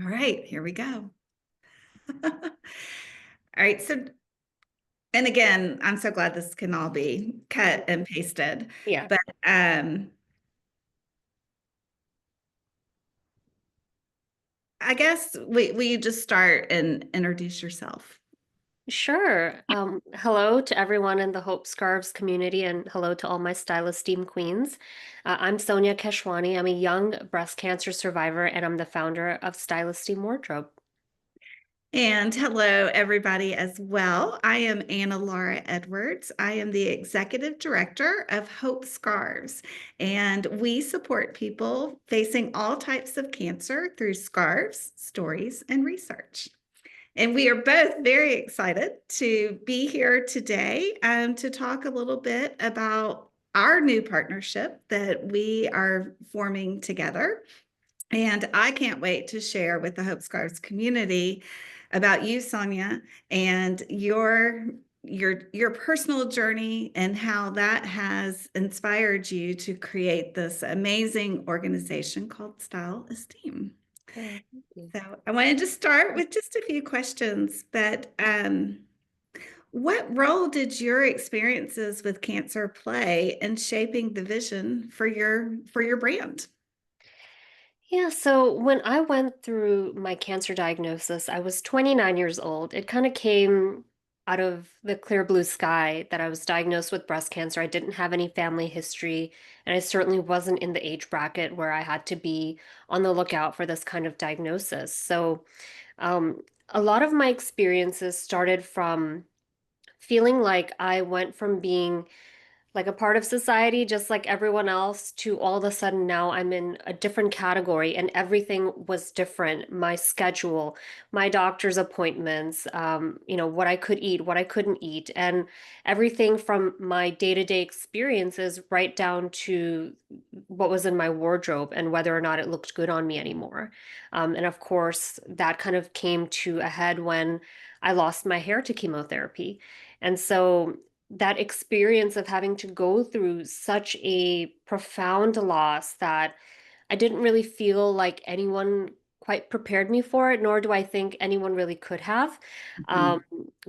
All right, here we go. All right, and again, I'm so glad this can all be cut and pasted, Yeah, but I guess we you just start and introduce yourself. sure. Hello to everyone in the Hope Scarves community, and hello to all my Style Esteem queens. I'm Sonya Keshwani. I'm a young breast cancer survivor, and I'm the founder of Style Esteem Wardrobe. And hello, everybody, as well. I am Anna Laura Edwards. I am the executive director of Hope Scarves, and we support people facing all types of cancer through scarves, stories, and research. And we are both very excited to be here today to talk a little bit about our new partnership that we are forming together. And I can't wait to share with the Hope Scarves community about you, Sonya, and your personal journey and how that has inspired you to create this amazing organization called Style Esteem. Oh, thank you. So I wanted to start with just a few questions, but what role did your experiences with cancer play in shaping the vision for your brand? Yeah, so when I went through my cancer diagnosis, I was 29 years old. It kind of came out of the clear blue sky that I was diagnosed with breast cancer. I didn't have any family history, and I certainly wasn't in the age bracket where I had to be on the lookout for this kind of diagnosis. So, um, a lot of my experiences started from feeling like I went from being like a part of society, just like everyone else, to all of a sudden now I'm in a different category and everything was different. My schedule, my doctor's appointments, what I could eat, what I couldn't eat, and everything from my day-to-day experiences right down to what was in my wardrobe and whether or not it looked good on me anymore. And of course, that kind of came to a head when I lost my hair to chemotherapy. And so that experience of having to go through such a profound loss that I didn't really feel like anyone quite prepared me for it, nor do I think anyone really could have. Mhm. Um,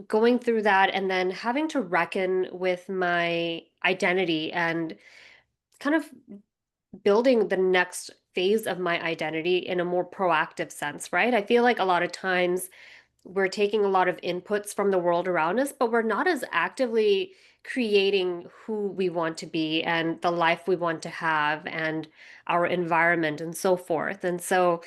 Going through that and then having to reckon with my identity and kind of building the next phase of my identity in a more proactive sense, right? I feel like a lot of times we're taking a lot of inputs from the world around us, but we're not as actively creating who we want to be and the life we want to have and our environment and so forth. And so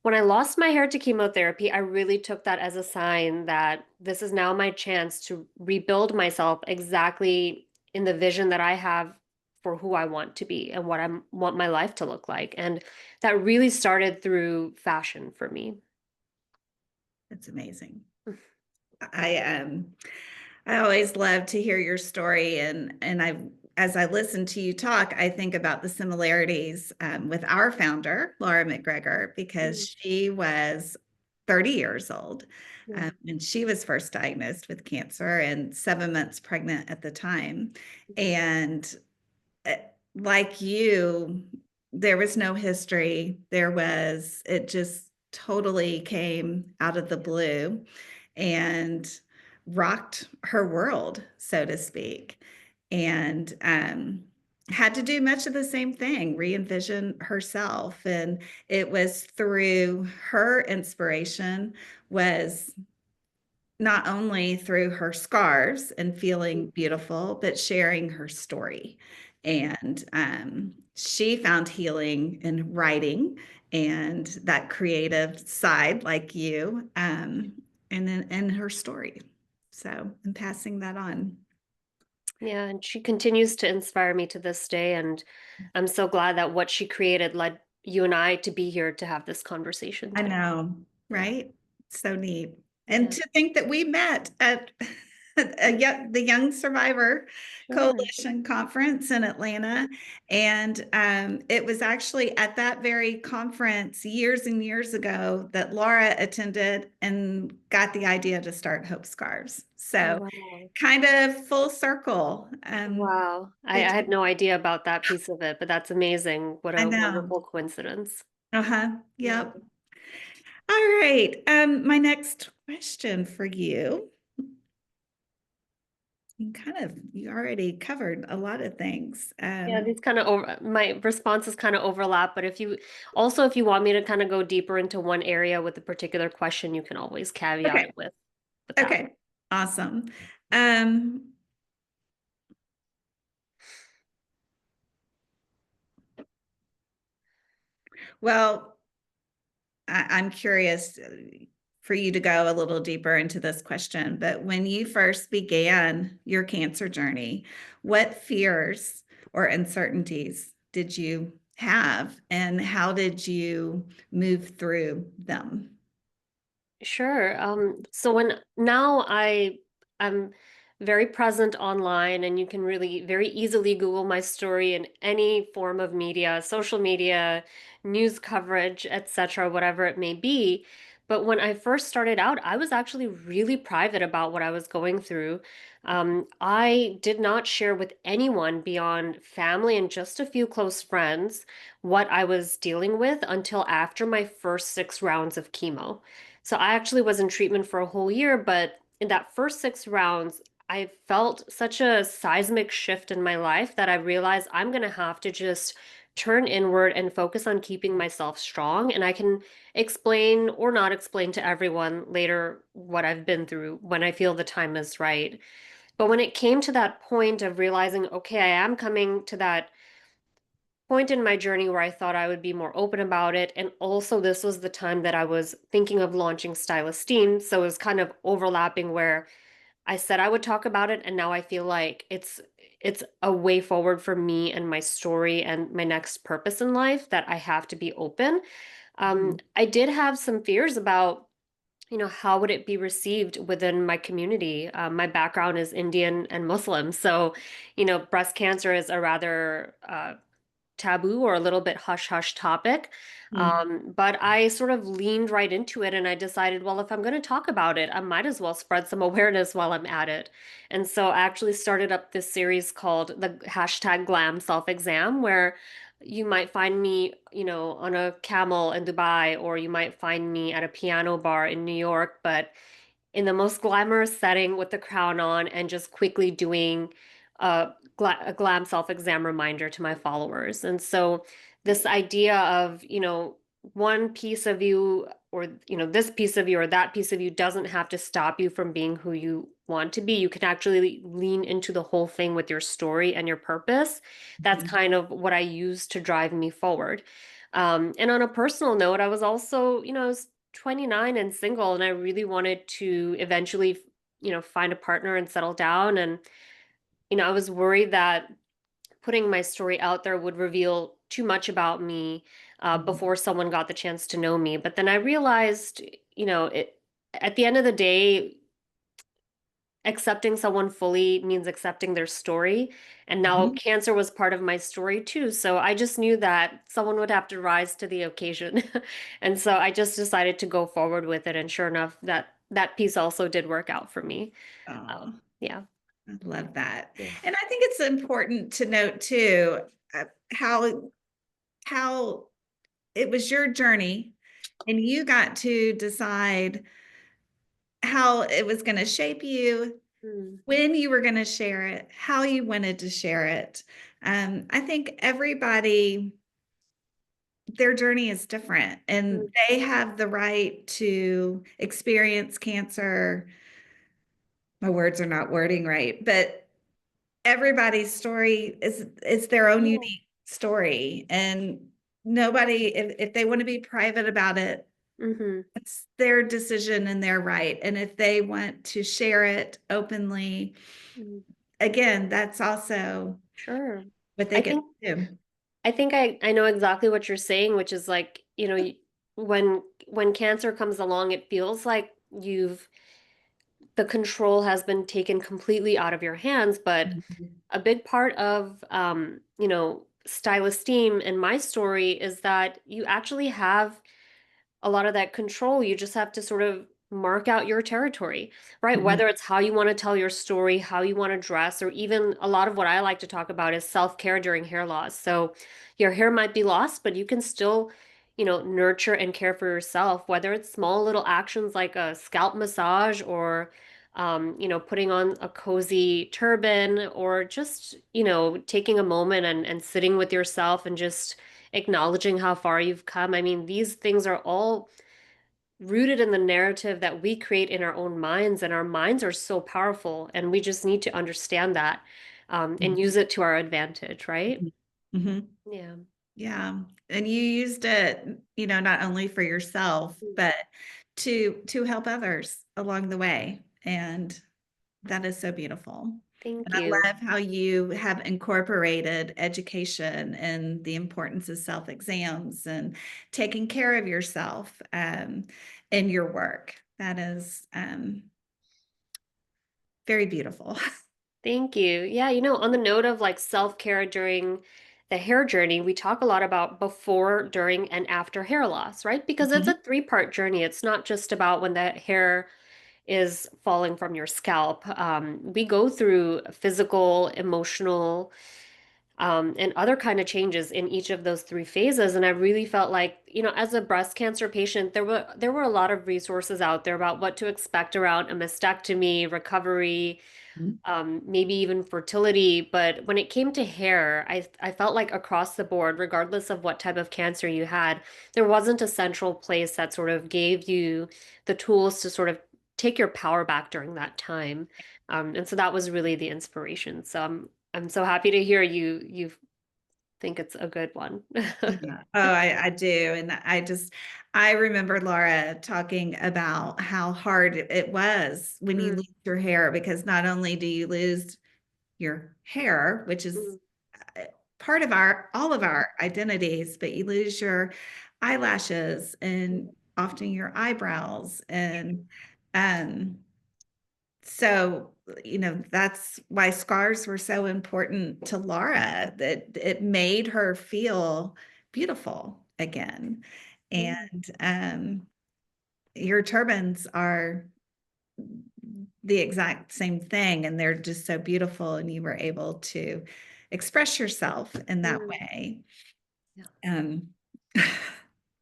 when I lost my hair to chemotherapy, I really took that as a sign that this is now my chance to rebuild myself exactly in the vision that I have for who I want to be and what I want my life to look like. And that really started through fashion for me. That's amazing. I I always love to hear your story, and I as I listen to you talk, I think about the similarities with our founder, Laura McGregor, because Mm, she was 30 years old yeah. when she was first diagnosed with cancer and 7 months pregnant at the time. And uh, like you, there was no history. It just totally came out of the blue and rocked her world, so to speak. And had to do much of the same thing, re-envision herself. And it was through her inspiration was not only through her scarves and feeling beautiful, but sharing her story. And she found healing in writing and that creative side, like you, and then in her story. So I'm passing that on. Yeah, and she continues to inspire me to this day. And I'm so glad that what she created led you and I to be here to have this conversation I today. know, Yeah. right? So neat. And Yeah. to think that we met at the Young Survivor Sure. Coalition conference in Atlanta. And it was actually at that very conference years and years ago that Laura attended and got the idea to start Hope Scarves. Oh, So wow. kind of full circle. Wow. I It, had no idea about that piece of it, but that's amazing. What I a know. wonderful coincidence. Uh-huh. Yeah. Yep. All right. My next question for you. You already covered a lot of things. Yeah, these kind of over my responses kind of overlap, but if you want me to kind of go deeper into one area with a particular question, you can always caveat Okay. it with that. Okay. Awesome. Um, well, I'm curious for you to go a little deeper into this question, but when you first began your cancer journey, what fears or uncertainties did you have, and how did you move through them? Sure. So when now I'm very present online and you can really very easily Google my story in any form of media, social media, news coverage, etc., whatever it may be. But when I first started out, I was actually really private about what I was going through. I did not share with anyone beyond family and just a few close friends what I was dealing with until after my first 6 rounds of chemo. So I actually was in treatment for a whole year, but in that first 6 rounds, I felt such a seismic shift in my life that I realized I'm going to have to just turn inward and focus on keeping myself strong. And I can explain or not explain to everyone later what I've been through when I feel the time is right. But when it came to that point of realizing, okay, I am coming to that point in my journey where I thought I would be more open about it. And also, this was the time that I was thinking of launching Style Esteem. So it was kind of overlapping where I said I would talk about it. And now I feel like it's a way forward for me and my story and my next purpose in life that I have to be open. Mhm. I did have some fears about, how would it be received within my community? My background is Indian and Muslim. So, breast cancer is a rather taboo or a little bit hush hush topic. Mhm. But I sort of leaned right into it and I decided, well, if I'm going to talk about it, I might as well spread some awareness while I'm at it. And so I actually started up this series called the hashtag Glam Self Exam, where you might find me, on a camel in Dubai, or you might find me at a piano bar in New York, but in the most glamorous setting with the crown on and just quickly doing a glam self-exam reminder to my followers. And so this idea of, one piece of you or, this piece of you or that piece of you doesn't have to stop you from being who you want to be. You can actually lean into the whole thing with your story and your purpose. That's Mhm. kind of what I use to drive me forward. And on a personal note, I was also, 29 and single, and I really wanted to eventually, find a partner and settle down. And, I was worried that putting my story out there would reveal too much about me Mhm. before someone got the chance to know me. But then I realized, at the end of the day, accepting someone fully means accepting their story. And now Mhm. cancer was part of my story too. So I just knew that someone would have to rise to the occasion. And so I just decided to go forward with it. And sure enough, that piece also did work out for me. Oh, Yeah. I love that. Yeah. And I think it's important to note too, how it was your journey and you got to decide how it was going to shape you, Mm, when you were going to share it, how you wanted to share it. I think everybody, their journey is different and mm, they have the right to experience cancer. My words are not wording right, but everybody's story is their own yeah. unique story. And nobody, if they want to be private about it, Hmm. it's their decision and their right. And if they want to share it openly, again, that's also Sure. what they I get think to do. I know exactly what you're saying, which is like, when cancer comes along, it feels like the control has been taken completely out of your hands. But Mhm. a big part of, style esteem in my story is that you actually have a lot of that control. You just have to sort of mark out your territory, right? Mhm. Whether it's how you want to tell your story, how you want to dress, or even a lot of what I like to talk about is self-care during hair loss. So your hair might be lost, but you can still nurture and care for yourself, whether it's small little actions like a scalp massage or, putting on a cozy turban or just, taking a moment and sitting with yourself and just acknowledging how far you've come. I mean, these things are all rooted in the narrative that we create in our own minds, and our minds are so powerful, and we just need to understand that, and use it to our advantage, right? Mhm. Yeah. Yeah. And you used it, not only for yourself, but to help others along the way. And that is so beautiful. And Thank I you. love how you have incorporated education and the importance of self exams and taking care of yourself in your work. That is very beautiful. Thank you. Yeah, on the note of like self-care during the hair journey, we talk a lot about before, during, and after hair loss, right? Because it's Mhm. a three-part journey. It's not just about when the hair is falling from your scalp. We go through physical, emotional, and other kind of changes in each of those three phases. And I really felt like, as a breast cancer patient, there were a lot of resources out there about what to expect around a mastectomy, recovery, maybe even fertility. But when it came to hair, I felt like across the board, regardless of what type of cancer you had, there wasn't a central place that sort of gave you the tools to sort of take your power back during that time. And so that was really the inspiration. So I'm so happy to hear you think it's a good one. Yeah. Oh, I do. And I remember Laura talking about how hard it was when you Mm, lose your hair, because not only do you lose your hair, which is mm, uh, part of all of our identities, but you lose your eyelashes and often your eyebrows. And um, so, that's why scars were so important to Laura, that it made her feel beautiful again. yeah. And your turbans are the exact same thing, and they're just so beautiful, and you were able to express yourself in that Mm, way. yeah. Um,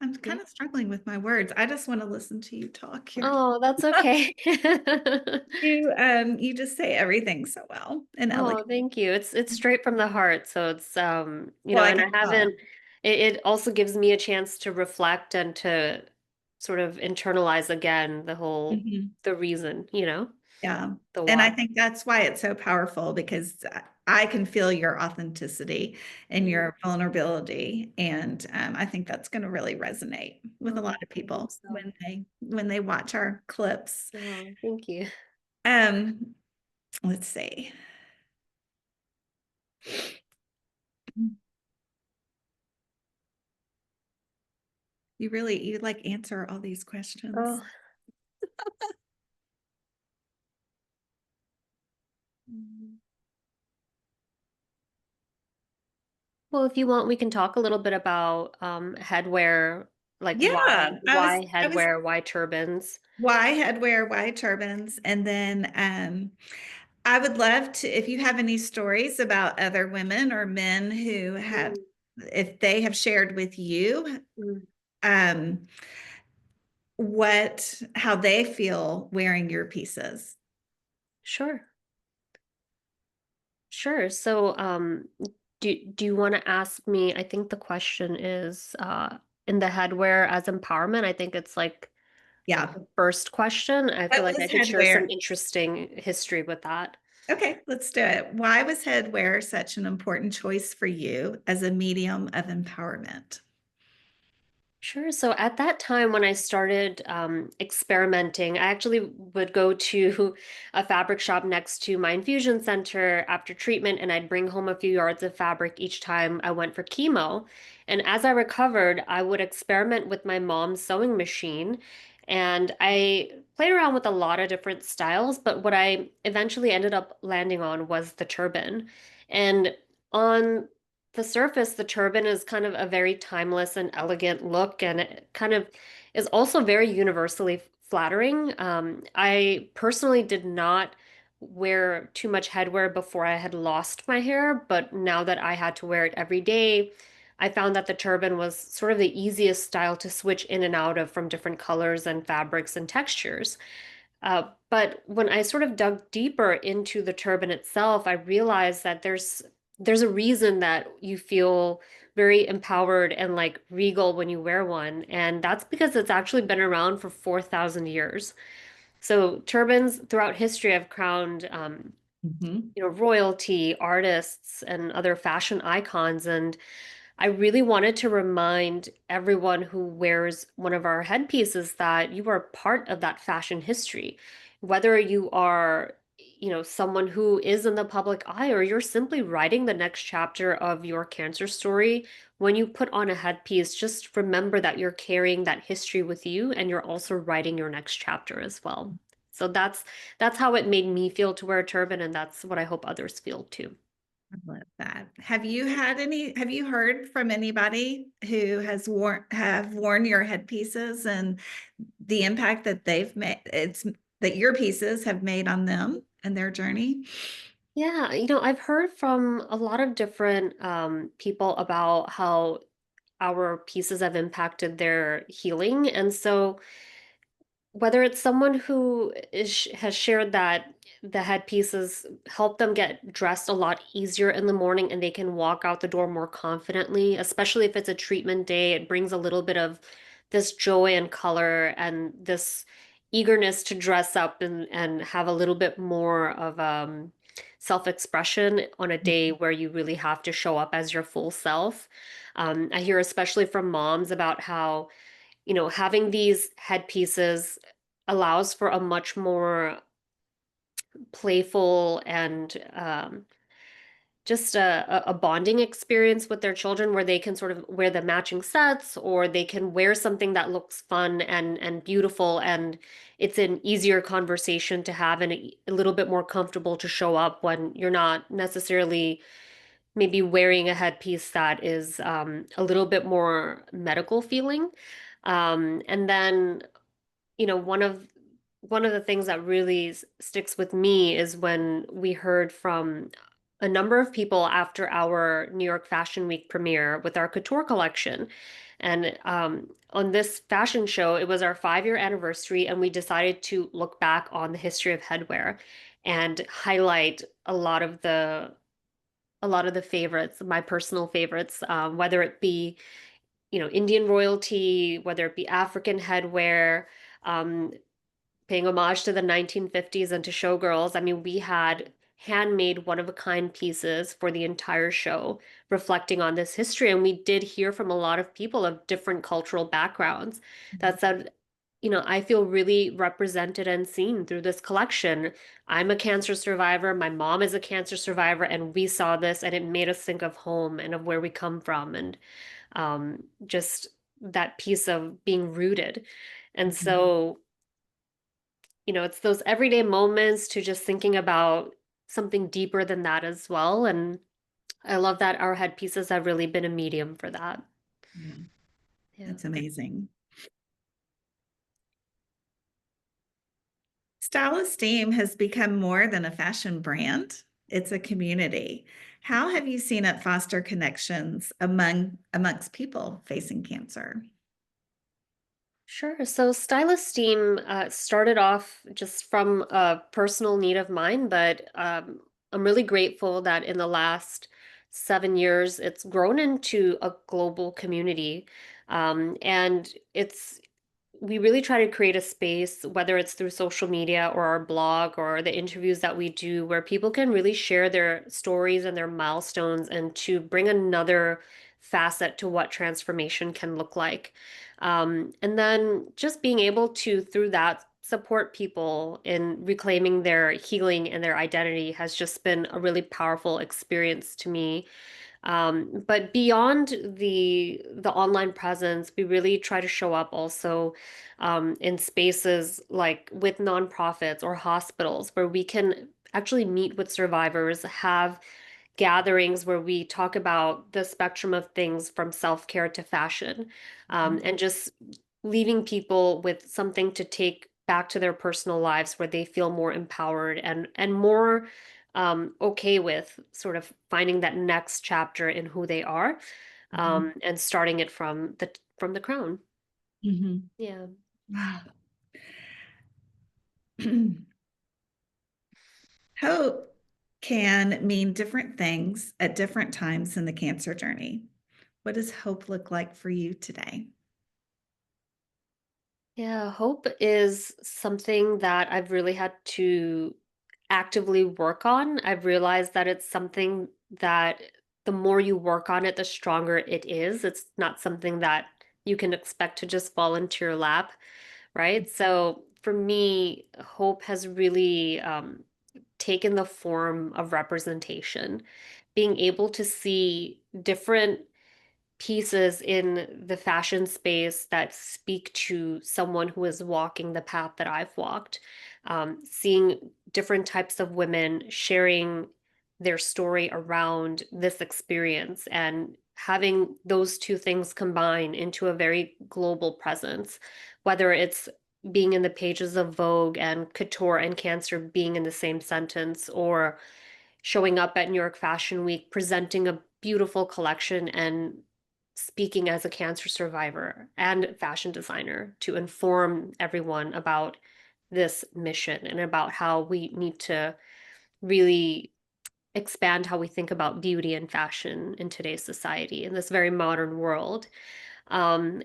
I'm Yeah. kind of struggling with my words. I just want to listen to you talk here. Oh, that's okay. You just say everything so well and Oh, elegant. thank you. It's straight from the heart. So it's Well, I and I can haven't tell. it also gives me a chance to reflect and to sort of internalize again Mhm. the reason, Yeah. the And I why. think that's why it's so powerful, because I can feel your authenticity and Mm. your vulnerability. And I think that's going to really resonate with a Oh, lot of I hope people so. when they watch our clips. Oh, thank you. Um, let's see. You like answer all these questions. Oh. Mm. Well, if you want, we can talk a little bit about headwear, like Yeah, why I was headwear, why turbans. why headwear, why turbans, and then I would love to, if you have any stories about other women or men who have, Mm, if they have shared with you, mm. um, how they feel wearing your pieces. Sure. Sure. So, do you want to ask me? I think the question is, in the headwear as empowerment. I think it's like Yeah. the first question. I feel What like was I could share some headwear? interesting history with that. Okay, let's do it. Why was headwear such an important choice for you as a medium of empowerment? Sure. So at that time, when I started experimenting, I actually would go to a fabric shop next to my infusion center after treatment, and I'd bring home a few yards of fabric each time I went for chemo. And as I recovered, I would experiment with my mom's sewing machine. And I played around with a lot of different styles, but what I eventually ended up landing on was the turban. And on the surface, the turban is kind of a very timeless and elegant look, and it kind of is also very universally flattering. I personally did not wear too much headwear before I had lost my hair, but now that I had to wear it every day, I found that the turban was sort of the easiest style to switch in and out of from different colors and fabrics and textures. But when I sort of dug deeper into the turban itself, I realized that there's a reason that you feel very empowered and like regal when you wear one, and that's because it's actually been around for 4,000 years. So turbans throughout history have crowned Mhm. royalty, artists, and other fashion icons. And I really wanted to remind everyone who wears one of our headpieces that you are part of that fashion history. Whether you are, someone who is in the public eye or you're simply writing the next chapter of your cancer story, when you put on a headpiece, just remember that you're carrying that history with you and you're also writing your next chapter as well. So that's how it made me feel to wear a turban, and that's what I hope others feel too. I love that. Have you heard from anybody who have worn your headpieces and the impact that they've made, that your pieces have made on them and their journey? Yeah, I've heard from a lot of different people about how our pieces have impacted their healing. And so whether it's someone who has shared that the headpieces help them get dressed a lot easier in the morning and they can walk out the door more confidently, especially if it's a treatment day, it brings a little bit of this joy and color and this eagerness to dress up and have a little bit more of self-expression on a day where you really have to show up as your full self. I hear especially from moms about how having these headpieces allows for a much more playful and just a bonding experience with their children where they can sort of wear the matching sets or they can wear something that looks fun and beautiful, and it's an easier conversation to have and a little bit more comfortable to show up when you're not necessarily maybe wearing a headpiece that is a little bit more medical feeling. And then one of the things that really sticks with me is when we heard from a number of people after our New York Fashion Week premiere with our couture collection. And on this fashion show, it was our 5-year anniversary, and we decided to look back on the history of headwear and highlight a lot of the favorites, my personal favorites, whether it be Indian royalty, whether it be African headwear, um, paying homage to the 1950s and to showgirls. I mean, we had handmade one-of-a-kind pieces for the entire show, reflecting on this history. And we did hear from a lot of people of different cultural backgrounds that said, I feel really represented and seen through this collection. I'm a cancer survivor. My mom is a cancer survivor. And we saw this and it made us think of home and of where we come from and just that piece of being rooted. And Mhm. so it's those everyday moments to just thinking about something deeper than that as well. And I love that our headpieces have really been a medium for that. Yeah, Yeah. that's amazing. Style Esteem has become more than a fashion brand. It's a community. How have you seen it foster connections amongst people facing cancer? Sure. So Stylist Steam started off just from a personal need of mine, but I'm really grateful that in the last 7 years, it's grown into a global community. And we really try to create a space, whether it's through social media or our blog or the interviews that we do, where people can really share their stories and their milestones and to bring another facet to what transformation can look like. And then just being able to, through that, support people in reclaiming their healing and their identity has just been a really powerful experience to me. But beyond the online presence, we really try to show up also in spaces like with nonprofits or hospitals where we can actually meet with survivors, have gatherings where we talk about the spectrum of things from self-care to fashion, and just leaving people with something to take back to their personal lives where they feel more empowered and more okay with sort of finding that next chapter in who they are. Mhm. and starting it from the crown. Mhm. Yeah. Wow. Hope can mean different things at different times in the cancer journey. What does hope look like for you today? Yeah, hope is something that I've really had to actively work on. I've realized that it's something that the more you work on it, the stronger it is. It's not something that you can expect to just fall into your lap, right? So for me, hope has really taken the form of representation, being able to see different pieces in the fashion space that speak to someone who is walking the path that I've walked. Seeing different types of women sharing their story around this experience and having those two things combine into a very global presence, whether it's being in the pages of Vogue and couture and cancer being in the same sentence, or showing up at New York Fashion Week, presenting a beautiful collection and speaking as a cancer survivor and fashion designer to inform everyone about this mission and about how we need to really expand how we think about beauty and fashion in today's society in this very modern world. And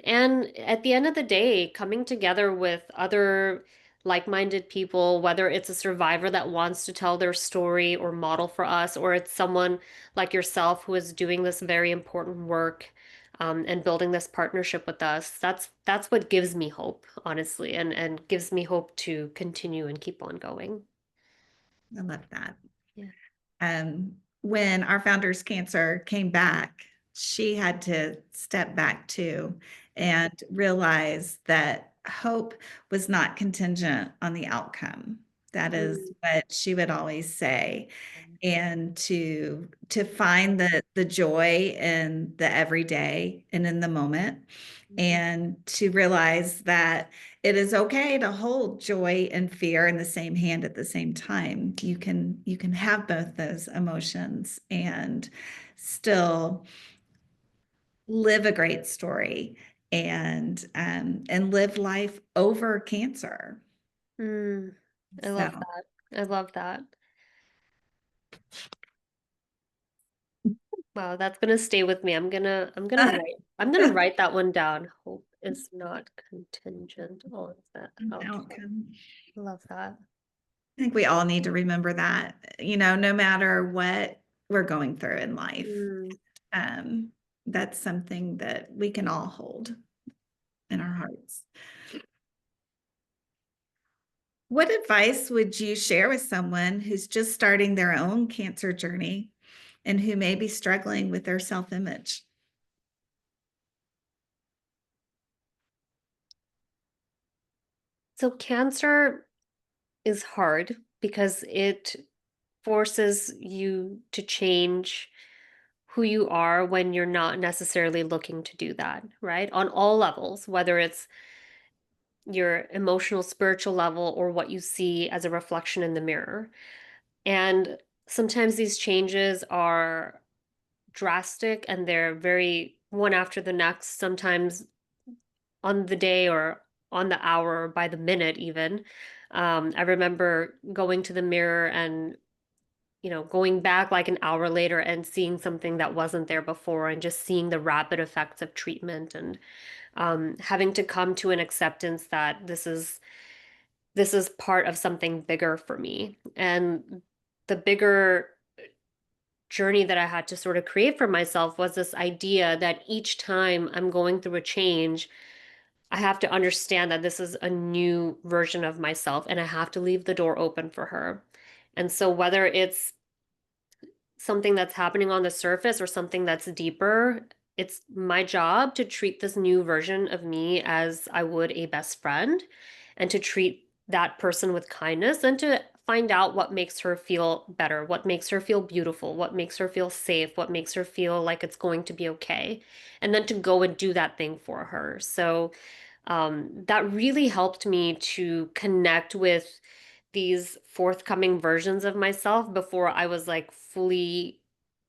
at the end of the day, coming together with other like-minded people, whether it's a survivor that wants to tell their story or model for us, or it's someone like yourself who is doing this very important work, and building this partnership with us, that's what gives me hope, honestly, and gives me hope to continue and keep on going. I love that. Yeah. When our founder's cancer came back, she had to step back too and realize that hope was not contingent on the outcome. That is Mm. what she would always say. And to find the joy in the everyday and in the moment, and to realize that it is okay to hold joy and fear in the same hand at the same time. You can have both those emotions and still live a great story and live life over cancer. Mm. I So love that. I love that. Wow, that's gonna stay with me. I'm gonna write that one down. Hope is not contingent on that an outcome. outcome. Love that. I think we all need to remember that, no matter what we're going through in life. Mm. Um, that's something that we can all hold in our hearts. What advice would you share with someone who's just starting their own cancer journey and who may be struggling with their self-image? So cancer is hard because it forces you to change who you are when you're not necessarily looking to do that, right? On all levels, whether it's your emotional, spiritual level, or what you see as a reflection in the mirror. And sometimes these changes are drastic and they're very one after the next, sometimes on the day or on the hour or by the minute, even. I remember going to the mirror and going back like an hour later and seeing something that wasn't there before, and just seeing the rapid effects of treatment, and having to come to an acceptance that this is part of something bigger for me. And the bigger journey that I had to sort of create for myself was this idea that each time I'm going through a change, I have to understand that this is a new version of myself and I have to leave the door open for her. And so, whether it's something that's happening on the surface or something that's deeper, it's my job to treat this new version of me as I would a best friend, and to treat that person with kindness, and to find out what makes her feel better, what makes her feel beautiful, what makes her feel safe, what makes her feel like it's going to be okay. And then to go and do that thing for her. So that really helped me to connect with these forthcoming versions of myself before I was like fully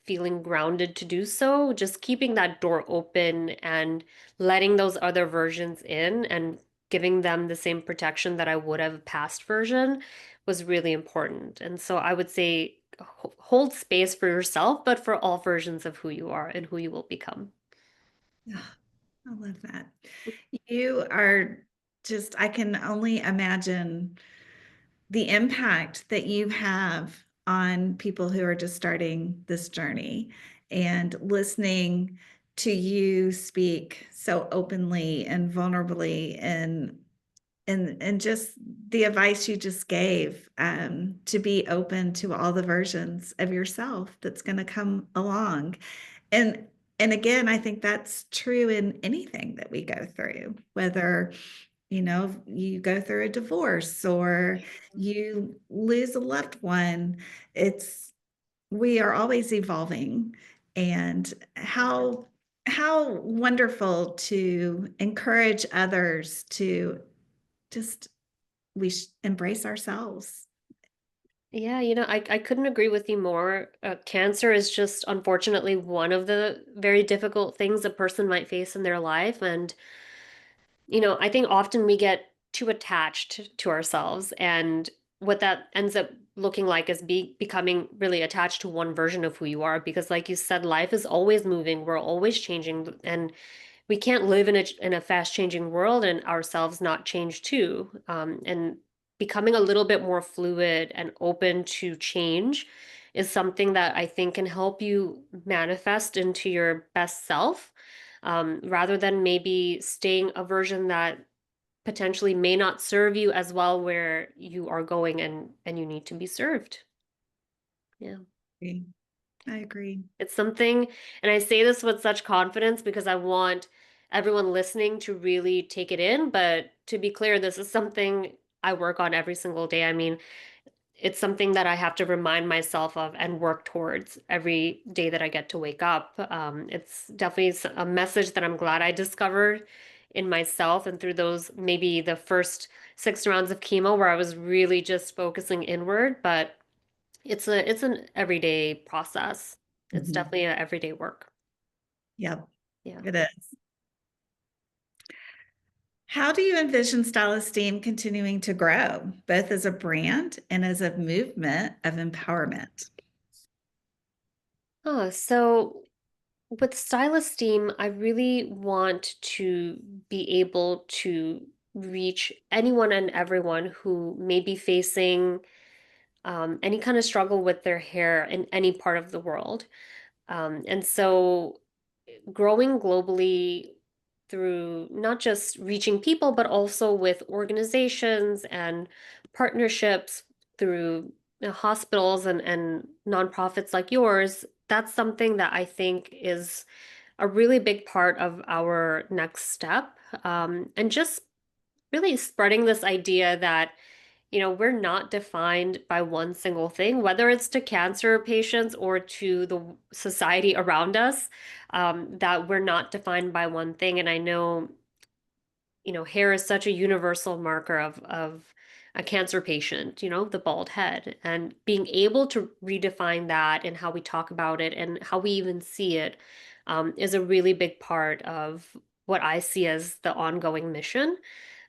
feeling grounded to do so, just keeping that door open and letting those other versions in and giving them the same protection that I would have a past version was really important. And so I would say hold space for yourself, but for all versions of who you are and who you will become. Ah, I love that. You are just, I can only imagine the impact that you have on people who are just starting this journey and listening to you speak so openly and vulnerably and just the advice you just gave to be open to all the versions of yourself that's going to come along and and again I think that's true in anything that we go through, whether you go through a divorce or you lose a loved one. It's we are always evolving, and how wonderful to encourage others to just embrace ourselves. Yeah, I couldn't agree with you more. Cancer is just unfortunately one of the very difficult things a person might face in their life. And, I think often we get too attached to ourselves. And what that ends up looking like is becoming really attached to one version of who you are. Because, like you said, life is always moving, we're always changing. And we can't live in a fast changing world and ourselves not change too. And becoming a little bit more fluid and open to change is something that I think can help you manifest into your best self, rather than maybe staying a version that potentially may not serve you as well where you are going and you need to be served. Yeah. I agree. It's something, and I say this with such confidence because I want everyone listening to really take it in. But to be clear, this is something I work on every single day. I mean, it's something that I have to remind myself of and work towards every day that I get to wake up. It's definitely a message that I'm glad I discovered in myself and through those maybe the first 6 rounds of chemo where I was really just focusing inward. But it's an everyday process. It's Mhm. definitely an everyday work. Yep, Yeah. it is. How do you envision Style Esteem continuing to grow, both as a brand and as a movement of empowerment? So with Style Esteem, I really want to be able to reach anyone and everyone who may be facing any kind of struggle with their hair in any part of the world. And so growing globally through not just reaching people, but also with organizations and partnerships through hospitals and nonprofits like yours, that's something that I think is a really big part of our next step. And just really spreading this idea that we're not defined by one single thing, whether it's to cancer patients or to the society around us, that we're not defined by one thing. And I know, hair is such a universal marker of a cancer patient, the bald head. And being able to redefine that and how we talk about it and how we even see it, is a really big part of what I see as the ongoing mission,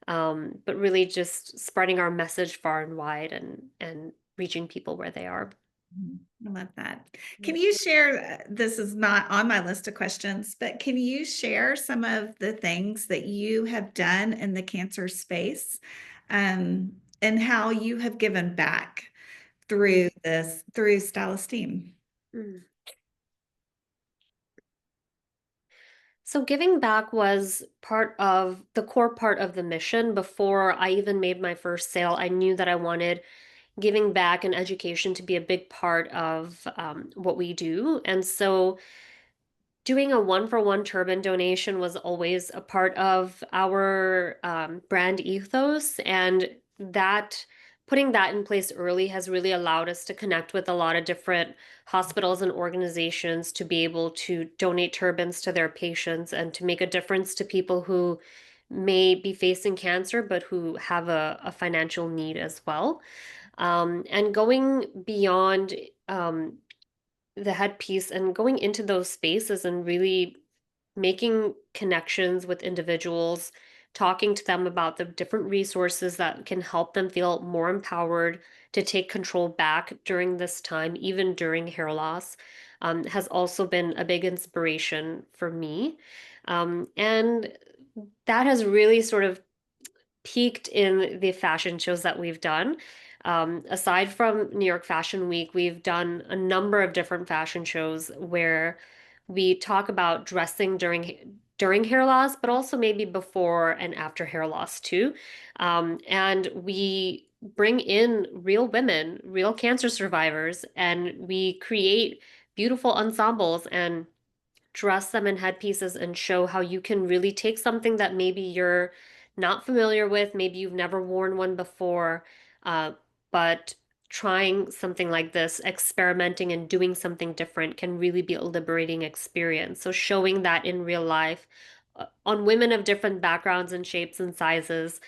but really just spreading our message far and wide and reaching people where they are. Mhm. I love that. Yeah. Can you share, this is not on my list of questions, but can you share some of the things that you have done in the cancer space, and how you have given back through Style Esteem? Mm. So giving back was part of the core part of the mission. Before I even made my first sale, I knew that I wanted giving back and education to be a big part of what we do. And so doing a one-for-one turban donation was always a part of our brand ethos, and that putting that in place early has really allowed us to connect with a lot of different hospitals and organizations to be able to donate turbans to their patients and to make a difference to people who may be facing cancer but who have a financial need as well. And going beyond the headpiece and going into those spaces and really making connections with individuals, talking to them about the different resources that can help them feel more empowered to take control back during this time, even during hair loss, has also been a big inspiration for me. And that has really sort of peaked in the fashion shows that we've done. Aside from New York Fashion Week, we've done a number of different fashion shows where we talk about dressing during hair loss, but also maybe before and after hair loss too. And we bring in real women, real cancer survivors, and we create beautiful ensembles and dress them in headpieces and show how you can really take something that maybe you're not familiar with, maybe you've never worn one before, but trying something like this, experimenting and doing something different can really be a liberating experience. So showing that in real life on women of different backgrounds and shapes and sizes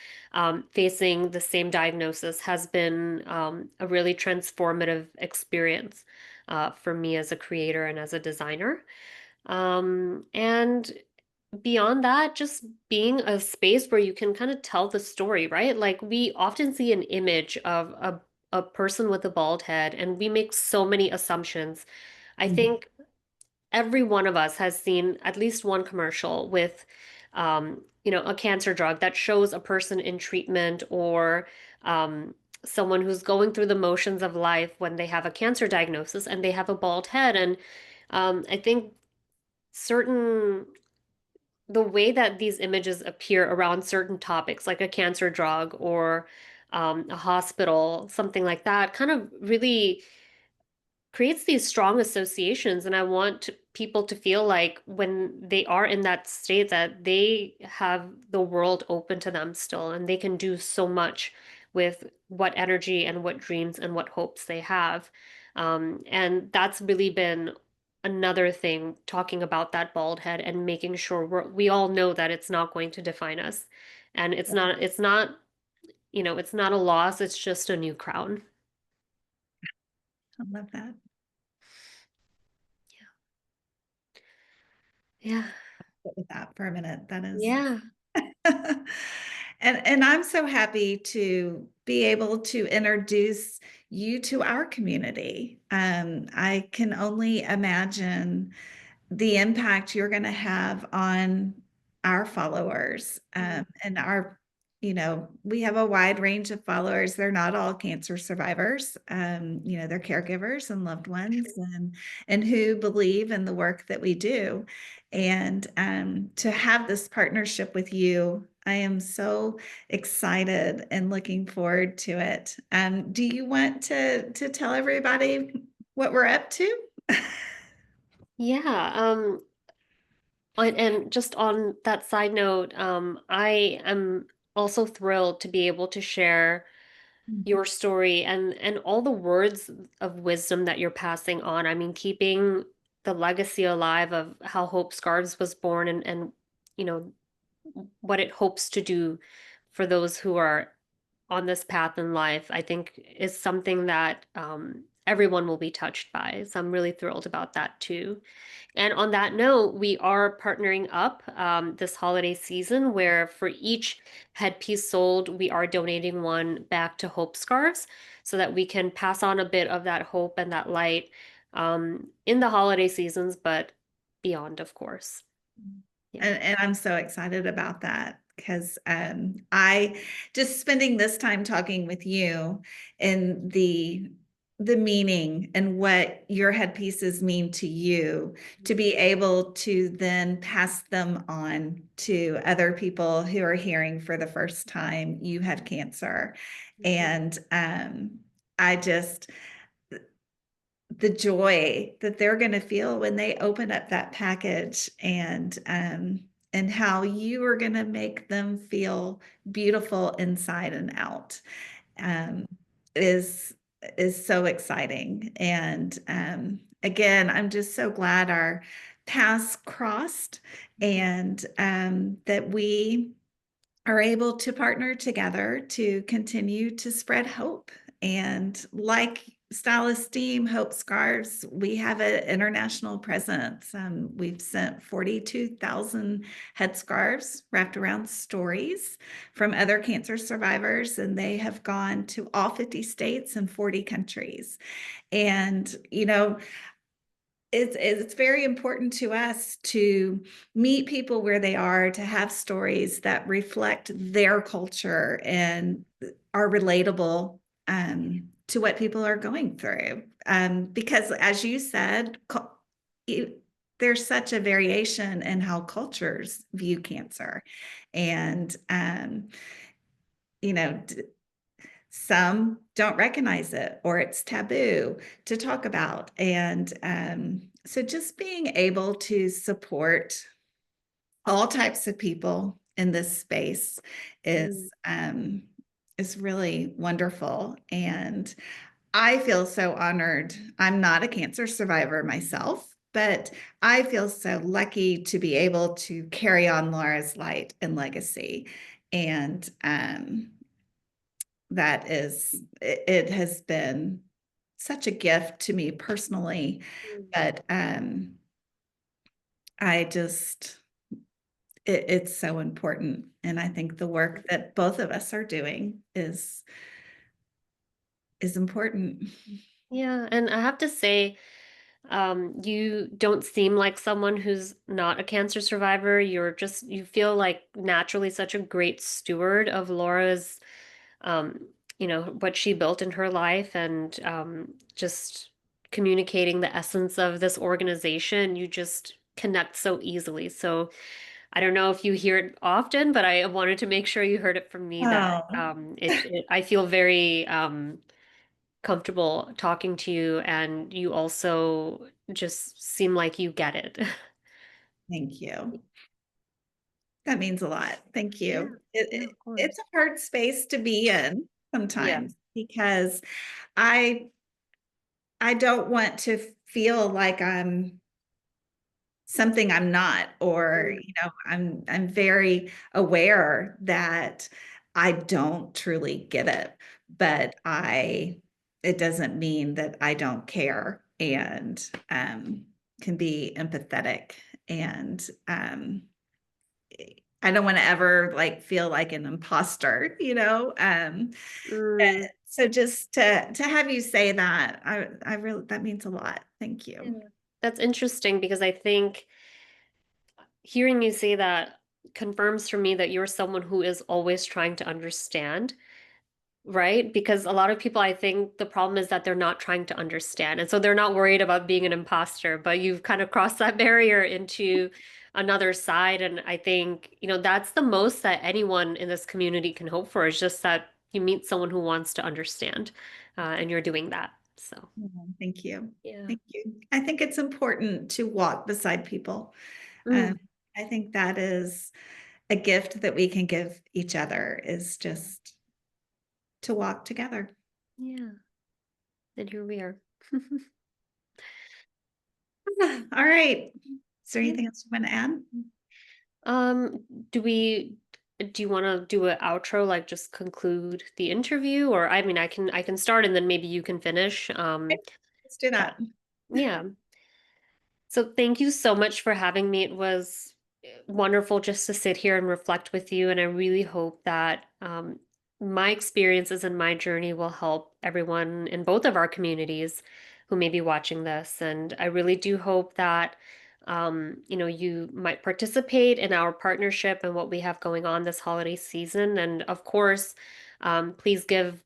facing the same diagnosis has been a really transformative experience for me as a creator and as a designer. And beyond that, just being a space where you can kind of tell the story, right? Like we often see an image of a person with a bald head, and we make so many assumptions. I think every one of us has seen at least one commercial with, a cancer drug that shows a person in treatment or someone who's going through the motions of life when they have a cancer diagnosis and they have a bald head. And I think certain the way that these images appear around certain topics, like a cancer drug or a hospital, something like that, kind of really creates these strong associations. And I want people to feel like when they are in that state that they have the world open to them still, and they can do so much with what energy and what dreams and what hopes they have. And that's really been another thing, talking about that bald head and making sure we all know that it's not going to define us. And it's not a loss, it's just a new crown. I love that. Yeah. Sit with that for a minute. That is Yeah. and I'm so happy to be able to introduce you to our community. I can only imagine the impact you're going to have on our followers and we have a wide range of followers. They're not all cancer survivors. They're caregivers and loved ones and who believe in the work that we do. And to have this partnership with you, I am so excited and looking forward to it. Do you want to tell everybody what we're up to? Yeah, and just on that side note, I am also thrilled to be able to share your story and all the words of wisdom that you're passing on. I mean, keeping the legacy alive of how Hope Scarves was born and you know what it hopes to do for those who are on this path in life, I think is something that everyone will be touched by. So I'm really thrilled about that too. And on that note, we are partnering up this holiday season where for each headpiece sold, we are donating one back to Hope Scarves so that we can pass on a bit of that hope and that light in the holiday seasons, but beyond, of course. Yeah. And I'm so excited about that because I just spending this time talking with you and the meaning and what your headpieces mean to you, to be able to then pass them on to other people who are hearing for the first time you had cancer. And I just the joy that they're going to feel when they open up that package and how you are going to make them feel beautiful inside and out um, is is so exciting. And again, I'm just so glad our paths crossed and that we are able to partner together to continue to spread hope And like Style Esteem, Hope Scarves, we have an international presence. We've sent 42,000 headscarves wrapped around stories from other cancer survivors, and they have gone to all 50 states and 40 countries. And, it's very important to us to meet people where they are, to have stories that reflect their culture and are relatable to what people are going through. Because as you said, there's such a variation in how cultures view cancer. And, you know, some don't recognize it or it's taboo to talk about. And so just being able to support all types of people in this space Mm. is really wonderful. And I feel so honored. I'm not a cancer survivor myself, but I feel so lucky to be able to carry on Laura's light and legacy. And that is, it has been such a gift to me personally. Mm. But I just, it's so important. And I think the work that both of us are doing is important. Yeah, and I have to say, you don't seem like someone who's not a cancer survivor. You feel like naturally such a great steward of Laura's, um, what she built in her life and just communicating the essence of this organization. You just connect so easily. So I don't know if you hear it often, but I wanted to make sure you heard it from me that Oh, I feel very comfortable talking to you, and you also just seem like you get it. thank you. That means a lot. Thank Yeah, you. yeah, of It's course. a hard space to be in Yeah. sometimes because I I don't want to feel like I'm something I'm not, or Mm. I'm very aware that I don't truly get it, but I it doesn't mean that I don't care and can be empathetic. And I don't want to ever like feel like an imposter. Mm. So just to have you say that, I really, that means a lot. Thank Yeah. you. That's interesting because I think hearing you say that confirms for me that you're someone who is always trying to understand. Right? Because a lot of people, I think the problem is that they're not trying to understand. And so they're not worried about being an imposter, but you've kind of crossed that barrier into another side. And I think, that's the most that anyone in this community can hope for is just that you meet someone who wants to understand, and you're doing that. So, Thank you. yeah. Thank you. I think it's important to walk beside people. Um, Mm. I think that is a gift that we can give each other, is just to walk together. Yeah. And here we are. All right. Is there Yeah. anything else you want to add? Um, do we do you want to do an outro, like just conclude the interview? Or I mean, I can start and then maybe you can finish. Okay, let's do But that. yeah. So thank you so much for having me. It was wonderful just to sit here and reflect with you. And I really hope that my experiences and my journey will help everyone in both of our communities who may be watching this. And I really do hope that you might participate in our partnership and what we have going on this holiday season. And of course, please give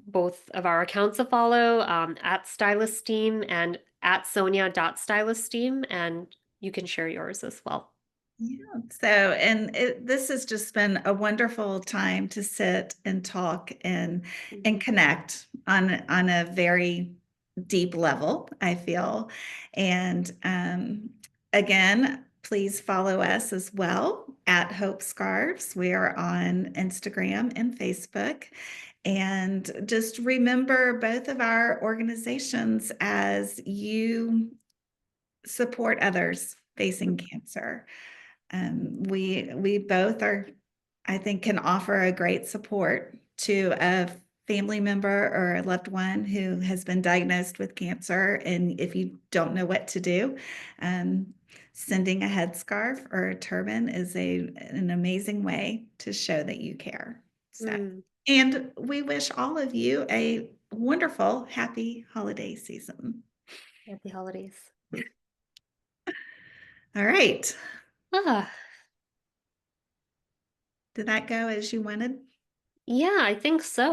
both of our accounts a follow, at Stylist Team and at Sonya.StylistTeam, and you can share yours as well. Yeah. So, and this has just been a wonderful time to sit and talk and Mhm. connect on a very deep level, I feel. And again, please follow us as well at Hope Scarves. We are on Instagram and Facebook. And just remember both of our organizations as you support others facing cancer. We both are, I think, can offer a great support to a family member or a loved one who has been diagnosed with cancer, and if you don't know what to do, um, sending a headscarf or a turban is an amazing way to show that you care. So, Mm, and we wish all of you a wonderful, happy holiday season. happy holidays. All right. Ah, Did that go as you wanted? yeah, I think so.